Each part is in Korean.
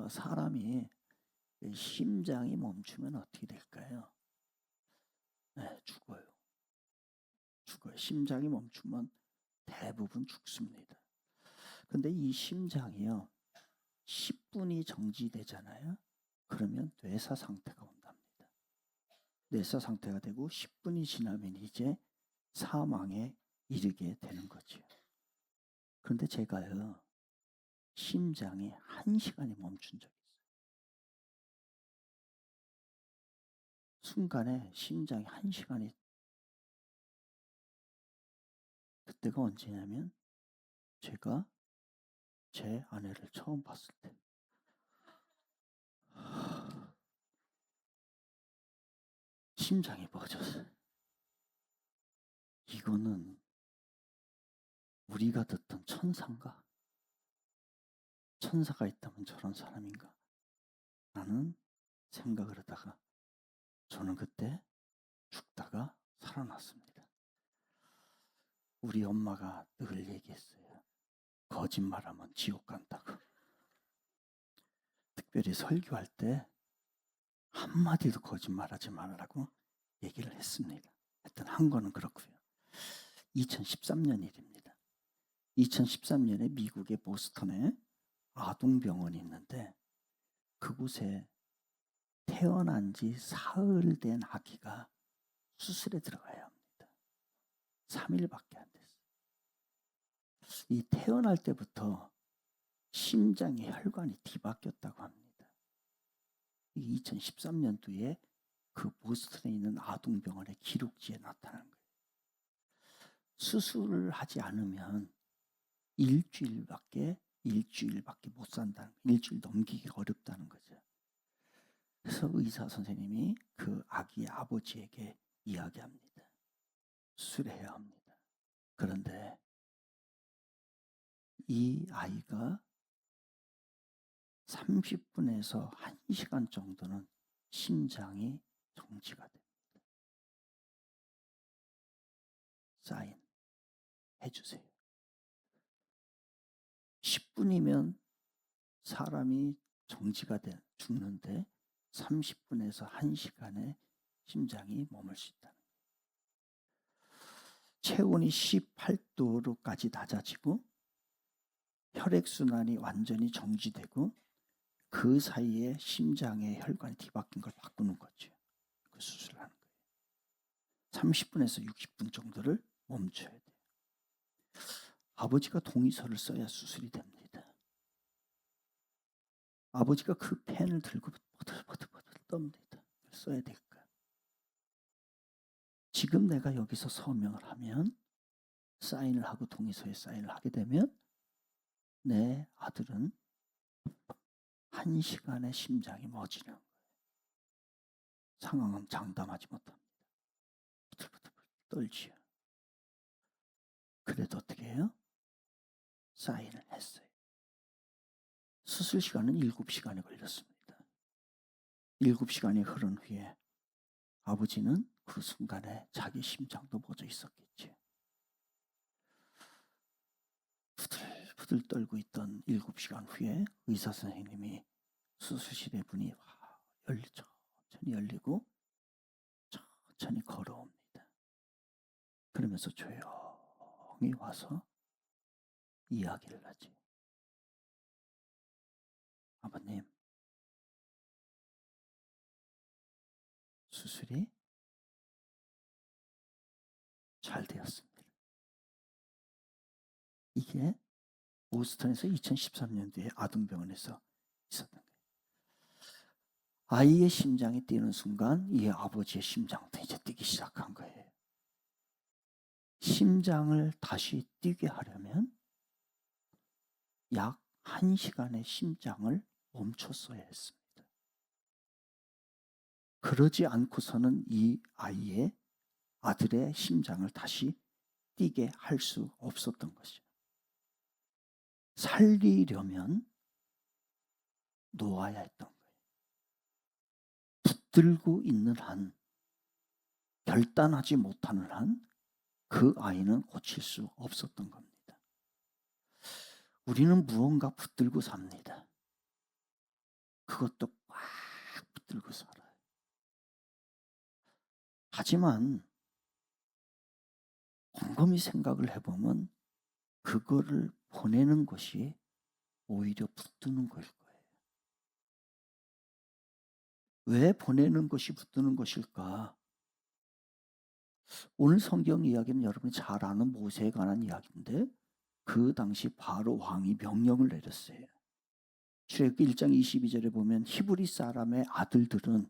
사람이 심장이 멈추면 어떻게 될까요? 네, 죽어요. 심장이 멈추면 대부분 죽습니다. 근데 이 심장이요, 10분이 정지되잖아요. 그러면 뇌사 상태가 온답니다. 뇌사 상태가 되고 10분이 지나면 이제 사망에 이르게 되는 거죠. 그런데 제가요, 심장이 1시간이 멈춘 적이 있어요. 순간에 심장이 1시간이, 그때가 언제냐면 제가 제 아내를 처음 봤을 때. 심장이 멎었어요. 이거는 우리가 듣던 천사인가? 천사가 있다면 저런 사람인가? 라는 생각을 하다가 저는 그때 죽다가 살아났습니다. 우리 엄마가 늘 얘기했어요. 거짓말하면 지옥 간다고. 특별히 설교할 때 한마디도 거짓말하지 말라고 얘기를 했습니다. 하여튼 한 거는 그렇고요. 2013년 일입니다. 2013년에 미국의 보스턴에 아동병원이 있는데 그곳에 태어난 지 사흘 된 아기가 수술에 들어가야 합니다. 3일밖에 안 됐어요. 이 태어날 때부터 심장의 혈관이 뒤바뀌었다고 합니다. 2013년도에 그 보스턴에 있는 아동병원의 기록지에 나타난 거예요. 수술을 하지 않으면 일주일밖에 못 산다는 거예요. 일주일 넘기기가 어렵다는 거죠. 그래서 의사 선생님이 그 아기의 아버지에게 이야기합니다. 수술해야 합니다. 그런데 이 아이가 30분에서 1시간 정도는 심장이 정지가 됩니다. 사인 해주세요. 10분이면 사람이 정지가 죽는데 30분에서 1시간에 심장이 머물 수 있다는 거예요. 체온이 18도로까지 낮아지고 혈액순환이 완전히 정지되고 그 사이에 심장의 혈관이 뒤바뀐 걸 바꾸는 거죠. 그 수술을 하는 거예요. 30분에서 60분 정도를 멈춰야 돼요. 아버지가 동의서를 써야 수술이 됩니다. 아버지가 그 펜을 들고 버들버들 떱니다. 써야 될까? 지금 내가 여기서 서명을 하면, 사인을 하고 동의서에 사인을 하게 되면 내 아들은 1시간에 심장이 멎으는 거예요. 상황은 장담하지 못합니다. 부들부들 떨지요. 그래도 어떻게 해요? 사인을 했어요. 수술 시간은 7시간이 걸렸습니다. 7시간이 흐른 후에 아버지는 그 순간에 자기 심장도 멎어 있었겠죠. 부들부들 떨고 있던 7시간 후에 의사 선생님이 수술실의 문이 천천히 열리고 천천히 걸어옵니다. 그러면서 조용히 와서 이야기를 하지. 아버님, 수술이 잘 되었습니다. 이게 보스턴에서 2013년도에 아동병원에서 있었던 거예요. 아이의 심장이 뛰는 순간 이 아버지의 심장도 이제 뛰기 시작한 거예요. 심장을 다시 뛰게 하려면 약 1시간의 심장을 멈췄어야 했습니다. 그러지 않고서는 이 아들의 심장을 다시 뛰게 할 수 없었던 것이죠. 살리려면 놓아야 했던 거예요. 붙들고 있는 한, 결단하지 못하는 한 그 아이는 고칠 수 없었던 겁니다. 우리는 무언가 붙들고 삽니다. 그것도 꽉 붙들고 살아요. 하지만 곰곰이 생각을 해보면 그거를 보내는 것이 오히려 붙드는 것일 거예요. 왜 보내는 것이 붙드는 것일까? 오늘 성경 이야기는 여러분이 잘 아는 모세에 관한 이야기인데 그 당시 바로 왕이 명령을 내렸어요. 출애굽기 1장 22절에 보면 히브리 사람의 아들들은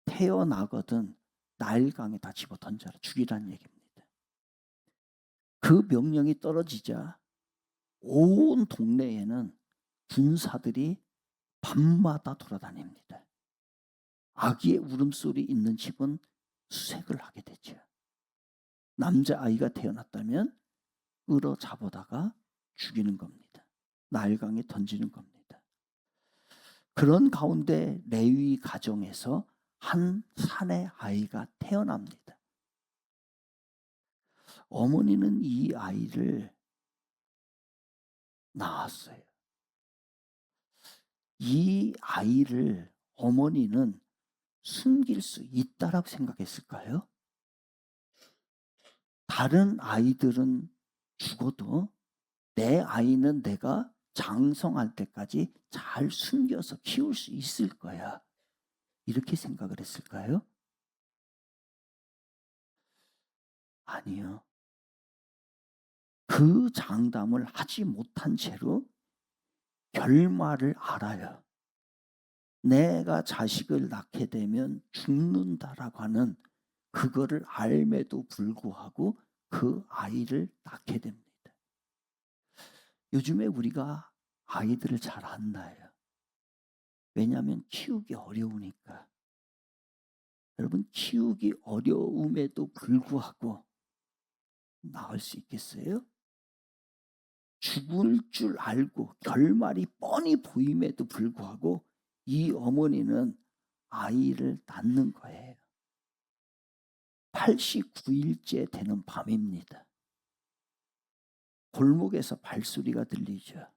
태어나거든 나일강에 다 집어 던져라 죽이라는 얘기입니다. 그 명령이 떨어지자 온 동네에는 군사들이 밤마다 돌아다닙니다. 아기의 울음소리 있는 집은 수색을 하게 되죠. 남자아이가 태어났다면 끌어 잡아다가 죽이는 겁니다. 나일강에 던지는 겁니다. 그런 가운데 레위 가정에서 한 산의 아이가 태어납니다. 어머니는 이 아이를 낳았어요. 이 아이를 어머니는 숨길 수 있다라고 생각했을까요? 다른 아이들은 죽어도 내 아이는 내가 장성할 때까지 잘 숨겨서 키울 수 있을 거야. 이렇게 생각을 했을까요? 아니요. 그 장담을 하지 못한 채로 결말을 알아요. 내가 자식을 낳게 되면 죽는다라고 하는 그거를 알매도 불구하고 그 아이를 낳게 됩니다. 요즘에 우리가 아이들을 잘 안 낳아요. 왜냐하면 키우기 어려우니까. 여러분 키우기 어려움에도 불구하고 낳을 수 있겠어요? 죽을 줄 알고 결말이 뻔히 보임에도 불구하고 이 어머니는 아이를 낳는 거예요. 89일째 되는 밤입니다. 골목에서 발소리가 들리죠.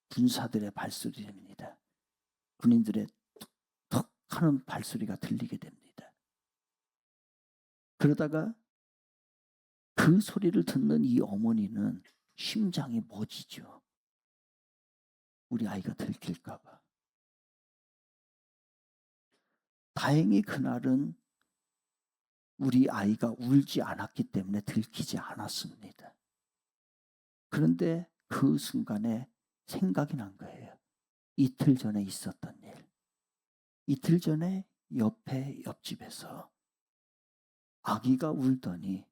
군사들의 발소리입니다. 군인들의 툭툭 하는 발소리가 들리게 됩니다. 그러다가 그 소리를 듣는 이 어머니는 심장이 멎이죠. 우리 아이가 들킬까 봐. 다행히 그날은 우리 아이가 울지 않았기 때문에 들키지 않았습니다. 그런데 그 순간에 생각이 난 거예요. 이틀 전에 있었던 일. 이틀 전에 옆집에서 아기가 울더니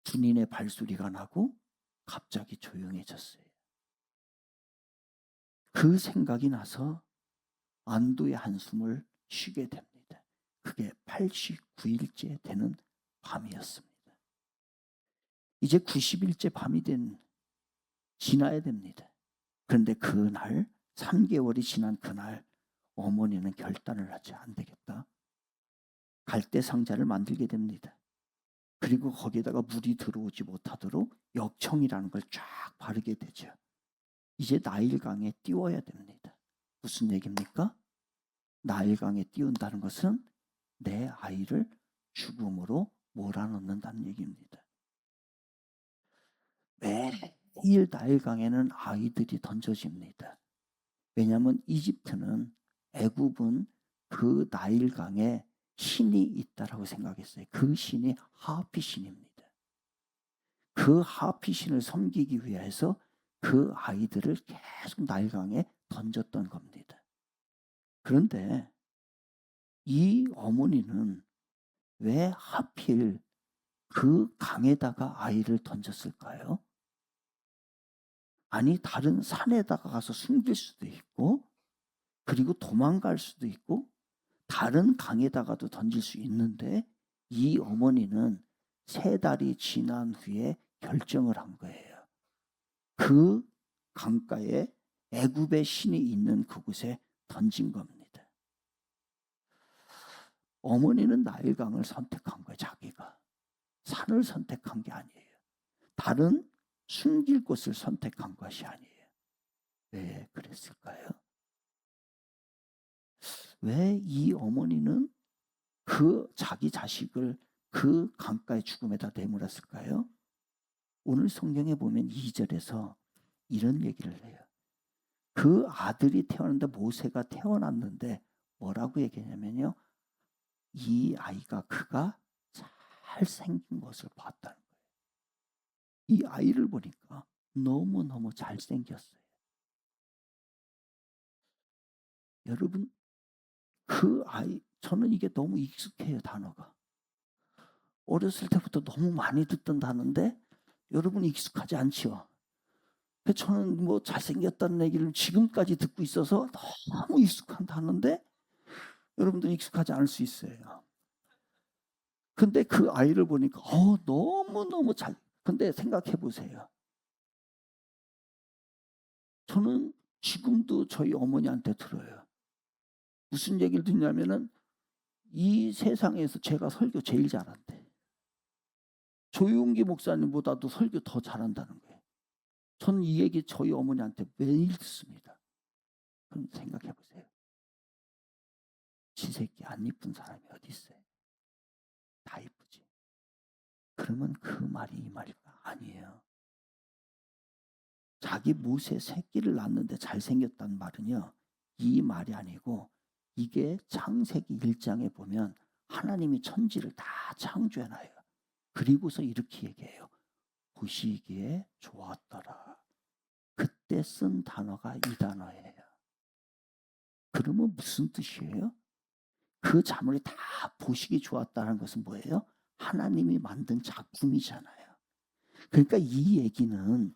군인의 발소리가 나고 갑자기 조용해졌어요. 그 생각이 나서 안도의 한숨을 쉬게 됩니다. 그게 89일째 되는 밤이었습니다. 이제 90일째 밤이 지나야 됩니다. 그런데 그날 3개월이 지난 그날 어머니는 결단을 하지 안 되겠다. 갈대 상자를 만들게 됩니다. 그리고 거기에다가 물이 들어오지 못하도록 역청이라는 걸 쫙 바르게 되죠. 이제 나일강에 띄워야 됩니다. 무슨 얘기입니까? 나일강에 띄운다는 것은 내 아이를 죽음으로 몰아넣는다는 얘기입니다. 매일 나일강에는 아이들이 던져집니다. 왜냐하면 이집트는 애굽은 그 나일강에 신이 있다라고 생각했어요. 그 신이 하피 신입니다. 그 하피 신을 섬기기 위해서 그 아이들을 계속 나일강에 던졌던 겁니다. 그런데 이 어머니는 왜 하필 그 강에다가 아이를 던졌을까요? 아니 다른 산에다가 가서 숨길 수도 있고 그리고 도망갈 수도 있고 다른 강에다가도 던질 수 있는데 이 어머니는 3달이 지난 후에 결정을 한 거예요. 그 강가에 애굽의 신이 있는 그곳에 던진 겁니다. 어머니는 나일강을 선택한 거예요. 자기가. 산을 선택한 게 아니에요. 다른 숨길 곳을 선택한 것이 아니에요. 왜 그랬을까요? 왜 이 어머니는 그 자기 자식을 그 강가의 죽음에다 내몰았을까요? 오늘 성경에 보면 2절에서 이런 얘기를 해요. 그 아들이 태어났는데, 모세가 태어났는데 뭐라고 얘기하냐면요, 이 아이가 그가 잘생긴 것을 봤다는 거예요. 이 아이를 보니까 너무너무 잘생겼어요. 여러분, 그 아이, 저는 이게 너무 익숙해요, 단어가. 어렸을 때부터 너무 많이 듣던 단어인데 여러분 익숙하지 않죠? 저는 뭐 잘생겼다는 얘기를 지금까지 듣고 있어서 너무 익숙한 단어인데 여러분들 익숙하지 않을 수 있어요. 근데 그 아이를 보니까 너무너무 잘. 근데 생각해 보세요. 저는 지금도 저희 어머니한테 들어요. 무슨 얘기를 듣냐면은 이 세상에서 제가 설교 제일 잘한대. 조용기 목사님보다도 설교 더 잘한다는 거예요. 저는 이 얘기 저희 어머니한테 매일 듣습니다. 그럼 생각해 보세요. 지 새끼 안 이쁜 사람이 어디 있어요? 다 이쁘지. 그러면 그 말이 이 말일까? 아니에요. 자기 모세 새끼를 낳았는데 잘생겼다는 말은요, 이 말이 아니고, 이게 창세기 1장에 보면 하나님이 천지를 다 창조해놔요. 그리고서 이렇게 얘기해요. 보시기에 좋았더라. 그때 쓴 단어가 이 단어예요. 그러면 무슨 뜻이에요? 그 자물이 다 보시기 좋았다는 것은 뭐예요? 하나님이 만든 작품이잖아요. 그러니까 이 얘기는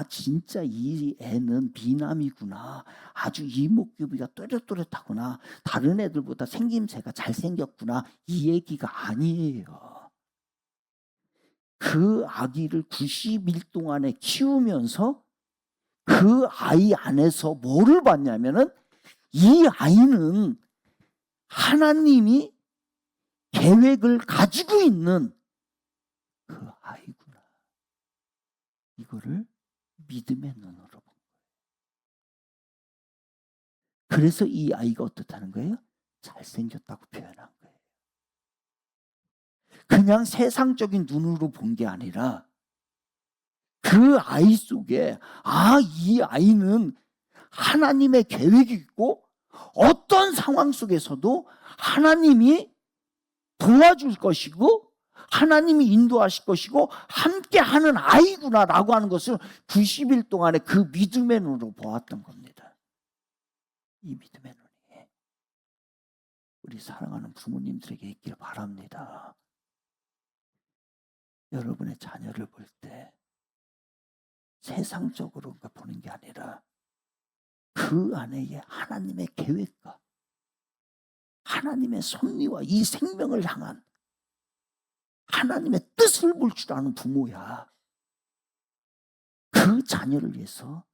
진짜 이 애는 미남이구나, 아주 이목구비가 또렷또렷하구나, 다른 애들보다 생김새가 잘생겼구나, 이 얘기가 아니에요. 그 아기를 90일 동안에 키우면서 그 아이 안에서 뭐를 봤냐면은, 이 아이는 하나님이 계획을 가지고 있는 그 아이구나, 이거를 믿음의 눈으로 본 거예요. 그래서 이 아이가 어떻다는 거예요? 잘생겼다고 표현한 거예요. 그냥 세상적인 눈으로 본 게 아니라 그 아이 속에 이 아이는 하나님의 계획이 있고 어떤 상황 속에서도 하나님이 도와줄 것이고 하나님이 인도하실 것이고 함께하는 아이구나라고 하는 것을 90일 동안에 그 믿음의 눈으로 보았던 겁니다. 이 믿음의 눈이 우리 사랑하는 부모님들에게 있길 바랍니다. 여러분의 자녀를 볼 때 세상적으로 보는 게 아니라 그 안에 하나님의 계획과 하나님의 섭리와 이 생명을 향한 하나님의 뜻을 볼 줄 아는 부모야. 그 자녀를 위해서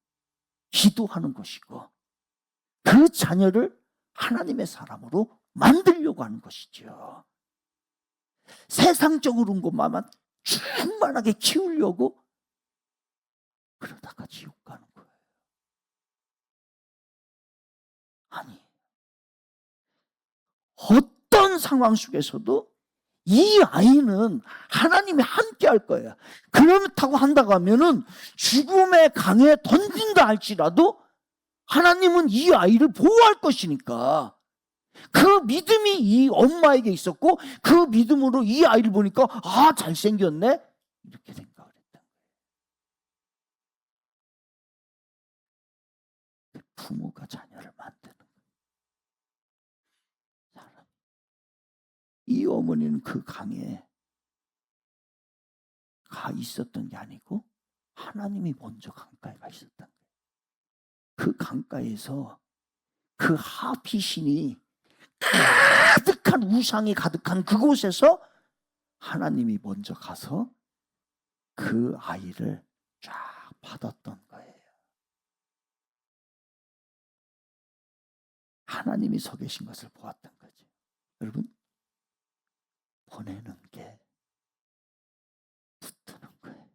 기도하는 것이고 그 자녀를 하나님의 사람으로 만들려고 하는 것이죠. 세상적으로 온 것만 충만하게 키우려고 그러다가 지옥 가는 거예요. 아니, 어떤 상황 속에서도 이 아이는 하나님이 함께 할 거예요. 그렇다고 한다고 하면은 죽음의 강에 던진다 할지라도 하나님은 이 아이를 보호할 것이니까, 그 믿음이 이 엄마에게 있었고 그 믿음으로 이 아이를 보니까 잘생겼네, 이렇게 생각을 했다. 부모가 자녀를 만드는 사람. 이 어머니는 그 강에 가 있었던 게 아니고 하나님이 먼저 강가에 가 있었던 거예요. 그 강가에서 그 하피신이 가득한 우상이 가득한 그곳에서 하나님이 먼저 가서 그 아이를 쫙 받았던 거예요. 하나님이 서 계신 것을 보았던 거죠. 여러분, 보내는 게 붙드는 거예요.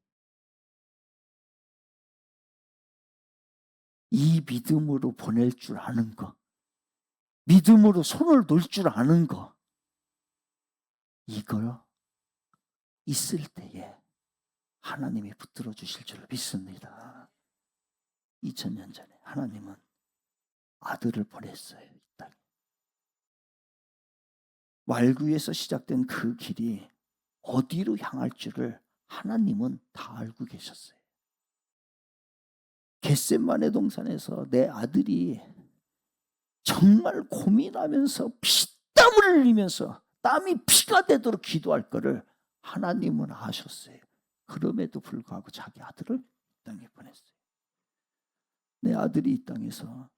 이 믿음으로 보낼 줄 아는 것, 믿음으로 손을 놓을 줄 아는 거, 이걸 있을 때에 하나님이 붙들어 주실 줄 믿습니다. 2000년 전에 하나님은 아들을 보냈어요. 이 땅에. 왈구에서 시작된 그 길이 어디로 향할 줄을 하나님은 다 알고 계셨어요. 겟세마네 동산에서 내 아들이 정말 고민하면서 피땀을 흘리면서 땀이 피가 되도록 기도할 거를 하나님은 아셨어요. 그럼에도 불구하고 자기 아들을 이 땅에 보냈어요. 내 아들이 이 땅에서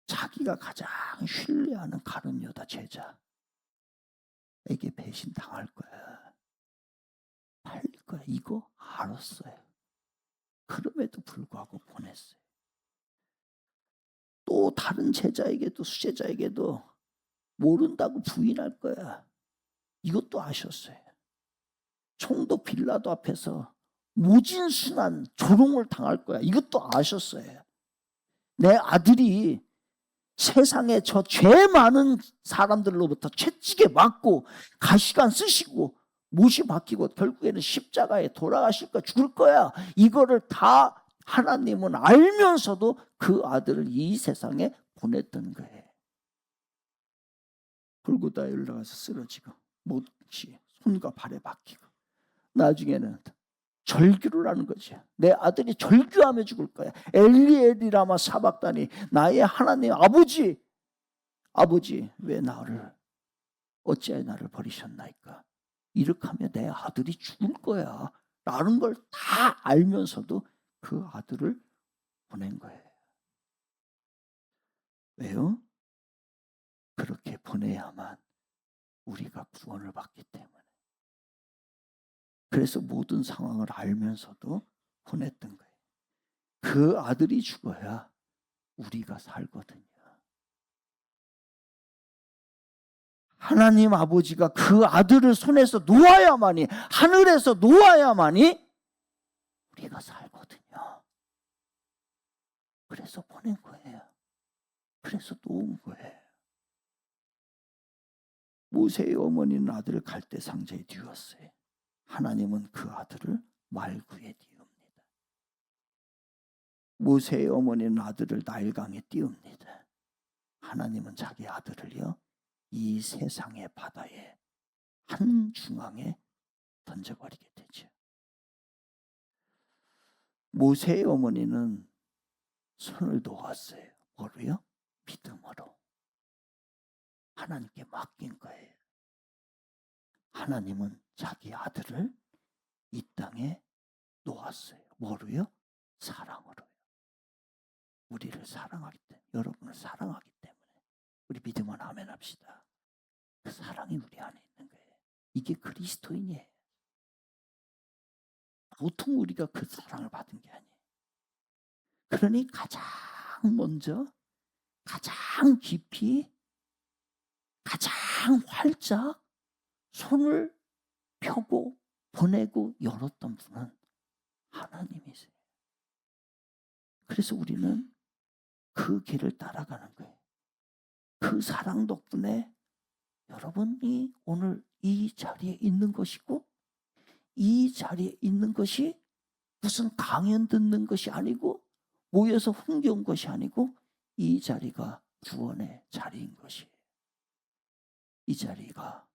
자기가 가장 신뢰하는 가룟 유다 제자에게 배신당할 거야. 팔릴 거야. 이거 알았어요. 그럼에도 불구하고 보냈어요. 또 다른 제자에게도, 수제자에게도 모른다고 부인할 거야. 이것도 아셨어요. 총독 빌라도 앞에서 무진순한 조롱을 당할 거야. 이것도 아셨어요. 내 아들이 세상에 저 죄 많은 사람들로부터 채찍에 맞고 가시관 쓰시고 못이 박히고 결국에는 십자가에 돌아가실 거야. 죽을 거야. 이거를 다 하나님은 알면서도 그 아들을 이 세상에 보냈던 거예요. 골고다에 올라가서 쓰러지고 못이 손과 발에 박히고 나중에는 절규를 하는 거죠. 내 아들이 절규하며 죽을 거야. 엘리엘이라마 사박다니, 나의 하나님 아버지, 아버지 왜 나를 어찌하여 나를 버리셨나이까. 이렇게 하면 내 아들이 죽을 거야 라는 걸 다 알면서도 그 아들을 보낸 거예요. 왜요? 그렇게 보내야만 우리가 구원을 받기 때문에. 그래서 모든 상황을 알면서도 보냈던 거예요. 그 아들이 죽어야 우리가 살거든요. 하나님 아버지가 그 아들을 손에서 놓아야만이, 하늘에서 놓아야만이 우리가 살거든요. 그래서 보낸 거예요. 그래서 놓은 거예요. 모세의 어머니는 아들을 갈대 상자에 뉘었어요. 하나님은 그 아들을 말구에 띄웁니다. 모세의 어머니는 아들을 나일강에 띄웁니다. 하나님은 자기 아들을요, 이 세상의 바다에 한 중앙에 던져버리게 되죠. 모세의 어머니는 손을 놓았어요. 뭐로요? 믿음으로. 하나님께 맡긴 거예요. 하나님은 자기 아들을 이 땅에 놓았어요. 뭐로요? 사랑으로요. 우리를 사랑하기 때문에, 여러분을 사랑하기 때문에 우리 믿음은 아멘 합시다. 그 사랑이 우리 안에 있는 거예요. 이게 그리스도인이에요. 보통 우리가 그 사랑을 받은 게 아니에요. 그러니 가장 먼저, 가장 깊이, 가장 활짝 손을 펴고 보내고 열었던 분은 하나님이세요. 그래서 우리는 그 길을 따라가는 거예요. 그 사랑 덕분에 여러분이 오늘 이 자리에 있는 것이고, 이 자리에 있는 것이 무슨 강연 듣는 것이 아니고, 모여서 흥겨운 것이 아니고, 이 자리가 구원의 자리인 것이에요. 이 자리가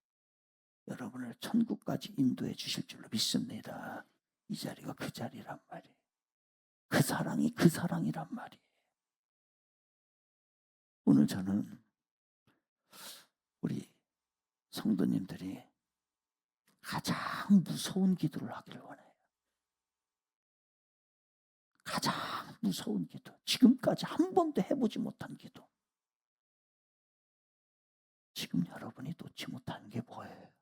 여러분을 천국까지 인도해 주실 줄로 믿습니다. 이 자리가 그 자리란 말이에요. 그 사랑이 그 사랑이란 말이에요. 오늘 저는 우리 성도님들이 가장 무서운 기도를 하기를 원해요. 가장 무서운 기도. 지금까지 한 번도 해보지 못한 기도. 지금 여러분이 놓지 못하는 게 뭐예요?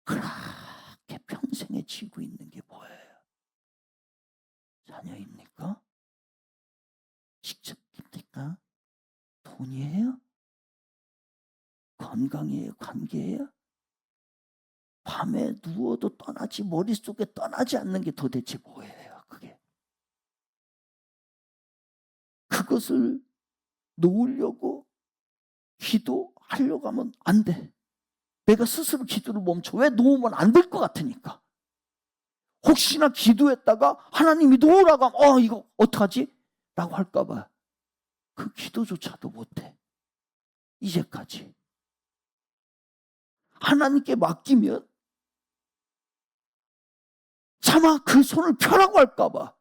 그렇게 평생에 쥐고 있는 게 뭐예요? 자녀입니까? 직접입니까? 돈이에요? 건강이에요? 관계예요? 밤에 누워도 떠나지, 머릿속에 떠나지 않는 게 도대체 뭐예요? 그게 그것을 놓으려고 기도하려고 하면 안 돼. 내가 스스로 기도를 멈춰. 왜? 놓으면 안 될 것 같으니까. 혹시나 기도했다가 하나님이 놓으라고 하면 이거 어떡하지? 라고 할까 봐 그 기도조차도 못해. 이제까지. 하나님께 맡기면 차마 그 손을 펴라고 할까 봐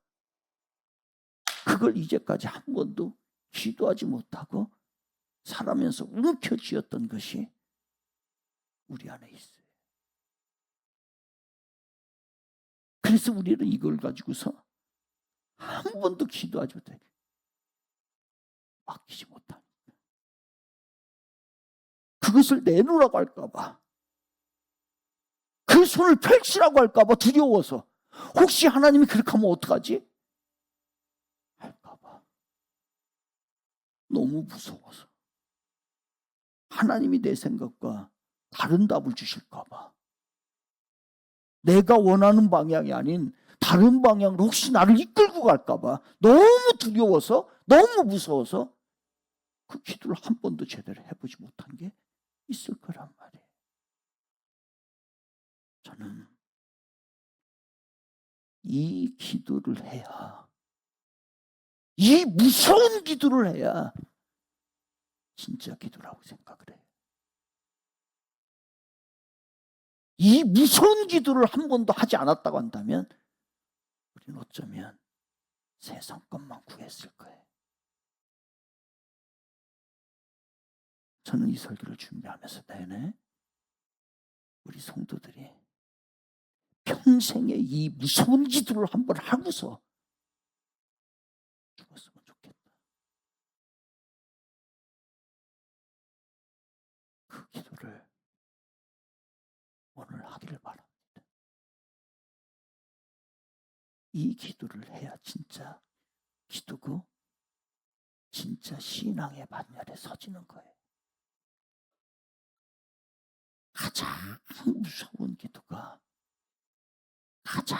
그걸 이제까지 한 번도 기도하지 못하고 살아면서 움켜쥐었던 것이 우리 안에 있어요. 그래서 우리는 이걸 가지고서 한 번도 기도하지 못해. 맡기지 못하니까. 그것을 내놓으라고 할까 봐. 그 손을 펼치라고 할까 봐 두려워서. 혹시 하나님이 그렇게 하면 어떡하지? 할까 봐. 너무 무서워서. 하나님이 내 생각과 다른 답을 주실까 봐. 내가 원하는 방향이 아닌 다른 방향으로 혹시 나를 이끌고 갈까 봐 너무 두려워서, 너무 무서워서 그 기도를 한 번도 제대로 해보지 못한 게 있을 거란 말이에요. 저는 이 기도를 해야, 이 무서운 기도를 해야 진짜 기도라고 생각을 해요. 이 무서운 기도를 한 번도 하지 않았다고 한다면 우리는 어쩌면 세상 것만 구했을 거예요. 저는 이 설교를 준비하면서 내내 우리 성도들이 평생에 이 무서운 기도를 한번 하고서 죽었으면 좋겠다. 그 기도를 오늘 하기를 바랍니다. 이 기도를 해야 진짜 기도고 진짜 신앙의 반열에 서지는 거예요. 가장 무서운 기도가 가장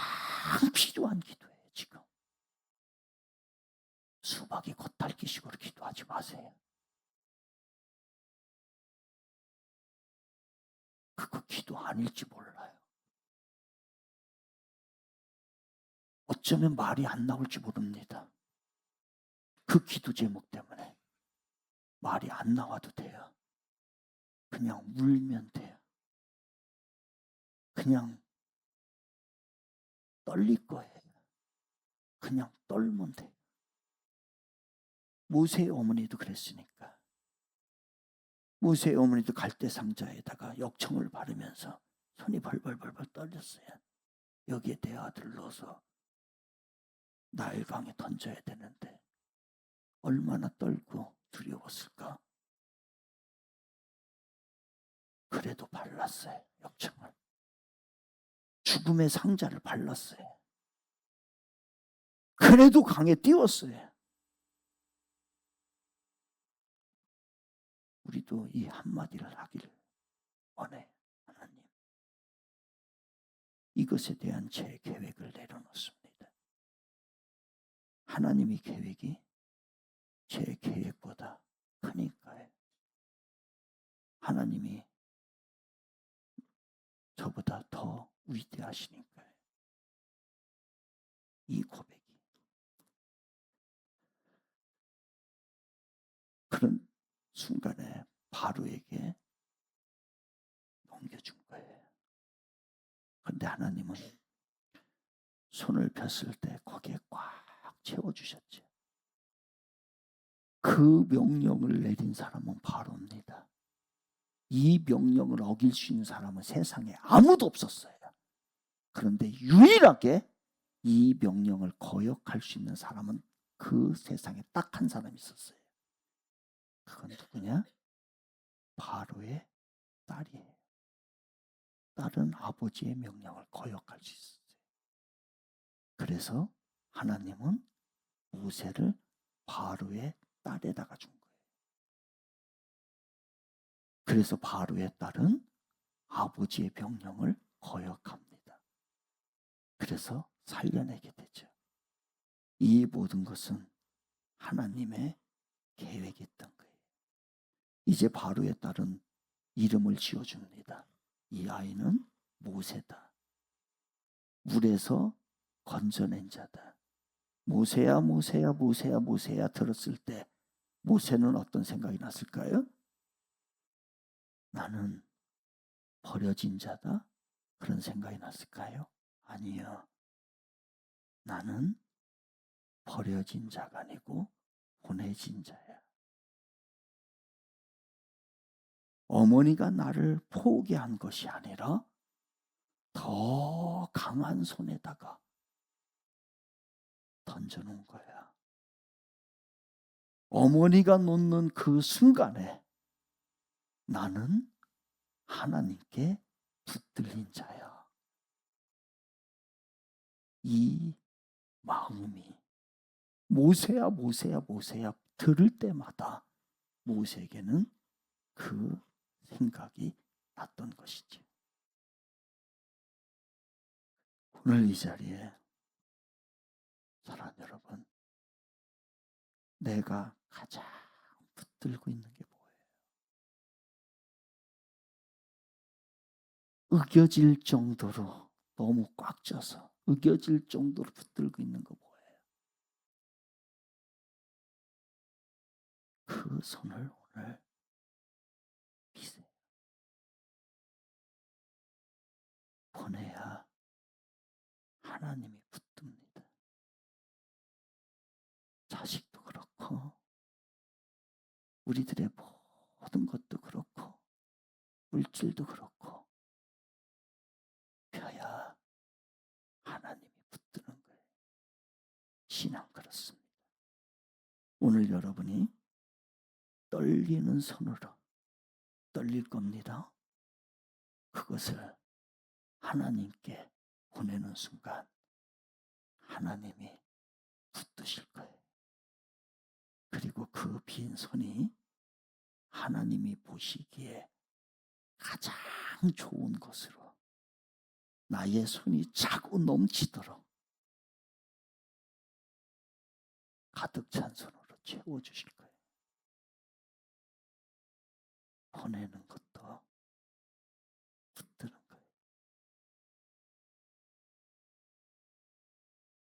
필요한 기도예요. 지금 수박이 겉핥기식으로 기도하지 마세요. 그거 기도 아닐지 몰라요. 어쩌면 말이 안 나올지 모릅니다. 그 기도 제목 때문에 말이 안 나와도 돼요. 그냥 울면 돼요. 그냥 떨릴 거예요. 그냥 떨면 돼요. 모세의 어머니도 그랬으니까. 모세의 어머니도 갈대 상자에다가 역청을 바르면서 손이 벌벌벌벌 떨렸어요. 여기에 내 아들을 넣어서 나일강에 던져야 되는데 얼마나 떨고 두려웠을까. 그래도 발랐어요. 역청을. 죽음의 상자를 발랐어요. 그래도 강에 띄웠어요. 우리도 이 한마디를 하기를 원해. 하나님, 이것에 대한 제 계획을 내려놓습니다. 하나님의 계획이 제 계획보다 크니까요. 하나님이 저보다 더 위대하시니까요. 이 고백이. 그런 순간에 바로에게 넘겨준 거예요. 그런데 하나님은 손을 폈을 때 거기에 꽉 채워주셨죠. 그 명령을 내린 사람은 바로입니다. 이 명령을 어길 수 있는 사람은 세상에 아무도 없었어요. 그런데 유일하게 이 명령을 거역할 수 있는 사람은 그 세상에 딱 한 사람이 있었어요. 그건 누구냐? 바로의 딸이에요. 딸은 아버지의 명령을 거역할 수 있었어요. 그래서 하나님은 모세를 바로의 딸에다가 준 거예요. 그래서 바로의 딸은 아버지의 명령을 거역합니다. 그래서 살려내게 되죠. 이 모든 것은 하나님의 계획이 있던 거예요. 이제 바로의 딸은 이름을 지어줍니다. 이 아이는 모세다. 물에서 건져낸 자다. 모세야 모세야 모세야 모세야 들었을 때 모세는 어떤 생각이 났을까요? 나는 버려진 자다? 그런 생각이 났을까요? 아니요. 나는 버려진 자가 아니고 보내진 자야. 어머니가 나를 포기한 것이 아니라 더 강한 손에다가 던져놓은 거야. 어머니가 놓는 그 순간에 나는 하나님께 붙들린 자야. 이 마음이 모세야 모세야 모세야 들을 때마다 모세에게는 그 생각이 났던 것이죠. 오늘 이 자리에 사랑하는 여러분, 내가 가장 붙들고 있는 게 뭐예요? 으겨질 정도로 너무 꽉 쪄서 으겨질 정도로 붙들고 있는 거 뭐예요? 그 손을 오늘 피세요. 보내야 하나님이 붙듭니다. 자식도 그렇고 우리들의 모든 것도 그렇고 물질도 그렇고 펴야 하나님이 붙드는 거예요. 신앙 그렇습니다. 오늘 여러분이 떨리는 손으로 떨릴 겁니다. 그것을 하나님께 보내는 순간 하나님이 붙드실 거예요. 그리고 그 빈 손이 하나님이 보시기에 가장 좋은 것으로 나의 손이 차고 넘치도록 가득 찬 손으로 채워주실 거예요. 보내는 것